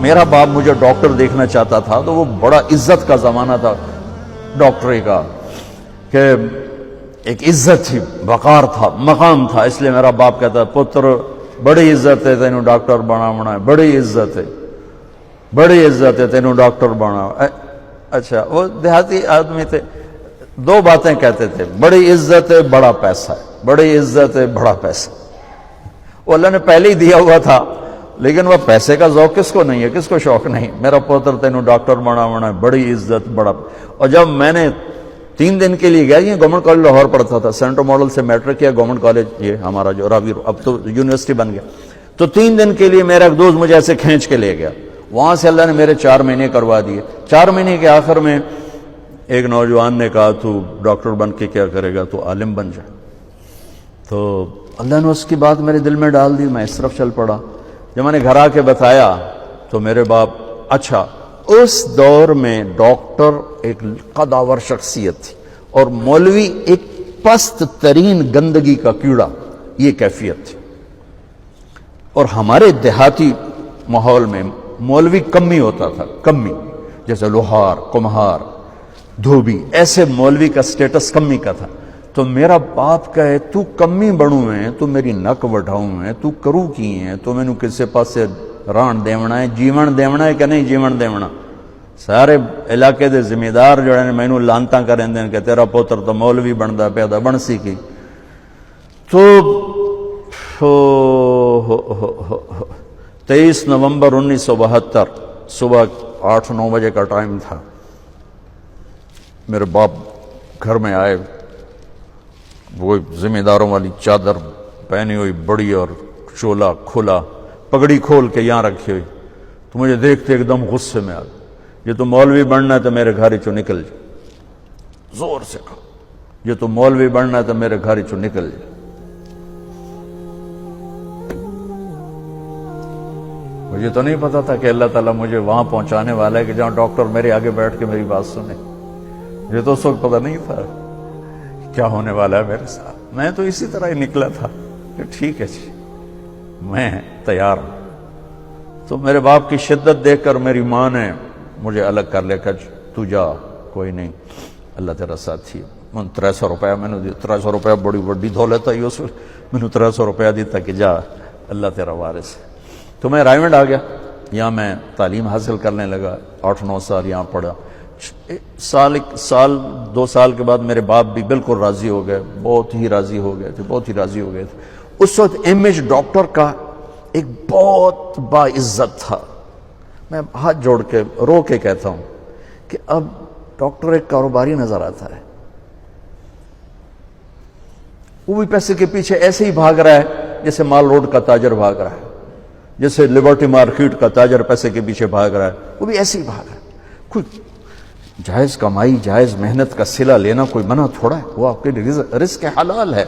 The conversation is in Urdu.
میرا باپ مجھے ڈاکٹر دیکھنا چاہتا تھا تو وہ بڑا عزت کا زمانہ تھا ڈاکٹری کا، کہ ایک عزت تھی، وقار تھا، مقام تھا، اس لیے میرا باپ کہتا پتر بڑی عزت ہے تینوں ڈاکٹر بناونا ہے، بڑی عزت ہے، بڑی عزت ہے تینوں ڈاکٹر بنا۔ اچھا، وہ دیہاتی آدمی تھے، دو باتیں کہتے تھے، بڑی عزت ہے بڑا پیسہ ہے، بڑی عزت ہے بڑا پیسہ۔ وہ اللہ نے پہلے ہی دیا ہوا تھا، لیکن وہ پیسے کا ذوق کس کو نہیں ہے، کس کو شوق نہیں، میرا پوتر تینوں ڈاکٹر بناونا ہے، بڑی عزت بڑا۔ اور جب میں نے 3 دن کے لیے گیا، یہ گورنمنٹ کالج لاہور پڑھتا تھا، سینٹر ماڈل سے میٹرک کیا، گورنمنٹ کالج یہ ہمارا جو راوی اب تو یونیورسٹی بن گیا، تو 3 دن کے لیے میرا ایک دوست مجھے ایسے کھینچ کے لے گیا، وہاں سے اللہ نے میرے 4 مہینے کروا دیے۔ 4 مہینے کے آخر میں ایک نوجوان نے کہا تو ڈاکٹر بن کے کیا کرے گا، تو عالم بن جائے۔ تو اللہ نے اس کی بات میرے دل میں ڈال دی، میں اس طرف چل پڑا۔ جب میں نے گھر آ کے بتایا تو میرے باپ، اچھا اس دور میں ڈاکٹر ایک قداور شخصیت تھی اور مولوی ایک پست ترین گندگی کا کیڑا، یہ کیفیت تھی۔ اور ہمارے دیہاتی ماحول میں مولوی کمی ہوتا تھا، کمی، جیسے لوہار، کمہار، دھوبی، ایسے مولوی کا سٹیٹس کمی کا تھا۔ تو میرا باپ کہے تو کمی بڑوں ہیں، تو میری نک وڈھاؤں ہیں، تو کرو کی ہیں، تو مینوں کسے پاسے ران دیونا ہے، جیون دیونا ہے کہ نہیں جیون دیونا۔ سارے علاقے دے ذمہ دار جو ہیں مینوں لانتاں کریں دیں کہ تیرا پوتر تو مولوی بندا پیا دا، بن سی کی۔ تو 23 نومبر 1972 صبح 8-9 بجے کا ٹائم تھا، میرے باپ گھر میں آئے، وہ ذمہ داروں والی چادر پہنی ہوئی بڑی اور چولا کھلا، پگڑی کھول کے یہاں رکھی ہوئی، تو مجھے دیکھتے ایک دم غصے میں آ گیا، یہ تو مولوی بننا ہے تو میرے گھر چوں نکل جائے، زور سے کہا یہ تو مولوی بننا ہے تو میرے گھر چوں نکل جائے۔ مجھے تو نہیں پتا تھا کہ اللہ تعالیٰ مجھے وہاں پہنچانے والا ہے کہ جہاں ڈاکٹر میرے آگے بیٹھ کے میری بات سنے، مجھے تو اس وقت پتا نہیں تھا کیا ہونے والا ہے میرے ساتھ۔ میں تو اسی طرح ہی نکلا تھا کہ ٹھیک ہے جی میں تیار ہوں۔ تو میرے باپ کی شدت دیکھ کر میری ماں نے مجھے الگ کر لیا کہ تو جا، کوئی نہیں، اللہ تیرا ساتھی ہے۔ میں 300 روپیہ میں نے دیا، 300 روپیہ بڑی بڑی دولت ہے اس وقت، میں نے 300 روپیہ دیتا کہ جا اللہ تیرا وارث ہے۔ تو میں رائے منڈ آ گیا، یہاں میں تعلیم حاصل کرنے لگا، 8-9 سال یہاں پڑھا۔ سال 2 سال کے بعد میرے باپ بھی بالکل راضی ہو گئے، بہت ہی راضی ہو گئے تھے، بہت ہی راضی ہو گئے تھے۔ اس وقت امیج ڈاکٹر کا ایک بہت باعزت تھا۔ میں ہاتھ جوڑ کے رو کے کہتا ہوں کہ اب ڈاکٹر ایک کاروباری نظر آتا ہے، وہ بھی پیسے کے پیچھے ایسے ہی بھاگ رہا ہے جیسے مال روڈ کا تاجر بھاگ رہا ہے، جیسے لبرٹی مارکیٹ کا تاجر پیسے کے پیچھے بھاگ رہا ہے، وہ بھی ایسے ہی بھاگ رہا ہے۔ کوئی جائز کمائی، جائز محنت کا صلہ لینا کوئی منع تھوڑا ہے، وہ آپ کے رزق حلال ہے۔